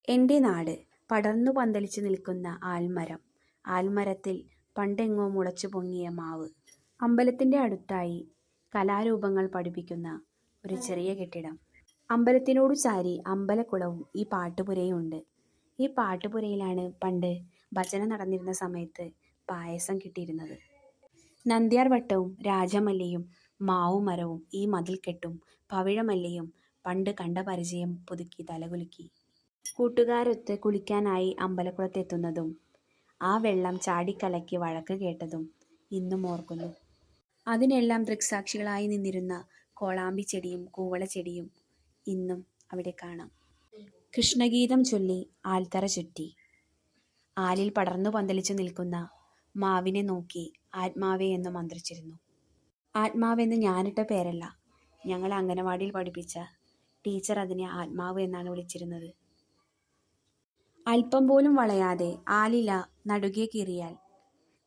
എൻ്റെ നാട് പടർന്നു പന്തലിച്ചു നിൽക്കുന്ന ആൽമരം. ആൽമരത്തിൽ പണ്ടെങ്ങോ മുളച്ചു പൊങ്ങിയ മാവ്. അമ്പലത്തിൻ്റെ അടുത്തായി കലാരൂപങ്ങൾ പഠിപ്പിക്കുന്ന ഒരു ചെറിയ കെട്ടിടം. അമ്പലത്തിനോടു ചാരി അമ്പലക്കുളവും ഈ പാട്ടുപുരയും ഉണ്ട്. ഈ പാട്ടുപുരയിലാണ് പണ്ട് ഭജന നടന്നിരുന്ന സമയത്ത് പായസം കിട്ടിയിരുന്നത്. നന്ദ്യാർവട്ടവും രാജമല്ലിയും മാവുമരവും ഈ മതിൽക്കെട്ടും പവിഴമല്ലിയും പണ്ട് കണ്ട പരിചയം പുതുക്കി തലകുലുക്കി. കൂട്ടുകാരൊത്ത് കുളിക്കാനായി അമ്പലക്കുളത്തെത്തുന്നതും ആ വെള്ളം ചാടിക്കലക്കി വഴക്ക് കേട്ടതും ഇന്നും ഓർക്കുന്നു. അതിനെല്ലാം ദൃക്സാക്ഷികളായി നിന്നിരുന്ന കോളാമ്പിച്ചെടിയും കൂവളച്ചെടിയും ഇന്നും അവിടെ കാണാം. കൃഷ്ണഗീതം ചൊല്ലി ആൽത്തറ ചുറ്റി. ആലിൽ പടർന്നു പന്തലിച്ചു നിൽക്കുന്ന മാവിനെ നോക്കി ആത്മാവേ എന്ന് മന്ത്രിച്ചിരുന്നു. ആത്മാവെന്ന് ഞാനിട്ട പേരല്ല, ഞങ്ങളെ അംഗനവാടിയിൽ പഠിപ്പിച്ച ടീച്ചർ അതിനെ ആത്മാവ് എന്നാണ് വിളിച്ചിരുന്നത്. അല്പം പോലും വളയാതെ ആലില നടുകെ കീറിയാൽ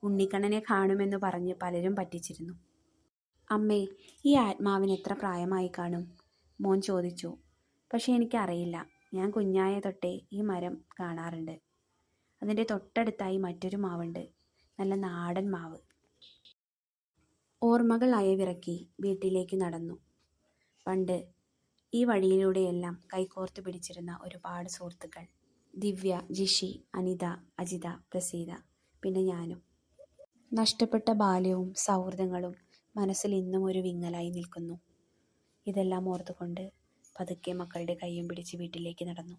ഉണ്ണിക്കണ്ണനെ കാണുമെന്ന് പറഞ്ഞ് പലരും പറ്റിച്ചിരുന്നു. അമ്മേ, ഈ ആത്മാവിന് എത്ര പ്രായമായി കാണും? മോൻ ചോദിച്ചു. പക്ഷെ എനിക്കറിയില്ല. ഞാൻ കുഞ്ഞായ തൊട്ടേ ഈ മരം കാണാറുണ്ട്. അതിൻ്റെ തൊട്ടടുത്തായി മറ്റൊരു മാവുണ്ട്, നല്ല നാടൻ മാവ്. ഓർമ്മകൾ അയവിറക്കി വീട്ടിലേക്ക് നടന്നു. പണ്ട് ഈ വഴിയിലൂടെയെല്ലാം കൈകോർത്ത് പിടിച്ചിരുന്ന ഒരുപാട് സുഹൃത്തുക്കൾ. ദിവ്യ, ജിഷി, അനിത, അജിത, പ്രസീത, പിന്നെ ഞാനും. നഷ്ടപ്പെട്ട ബാല്യവും സൗഹൃദങ്ങളും മനസ്സിൽ ഇന്നും ഒരു വിങ്ങലായി നിൽക്കുന്നു. ഇതെല്ലാം ഓർത്തുകൊണ്ട് പതുക്കെ മക്കളുടെ കൈയും പിടിച്ച് വീട്ടിലേക്ക് നടന്നു.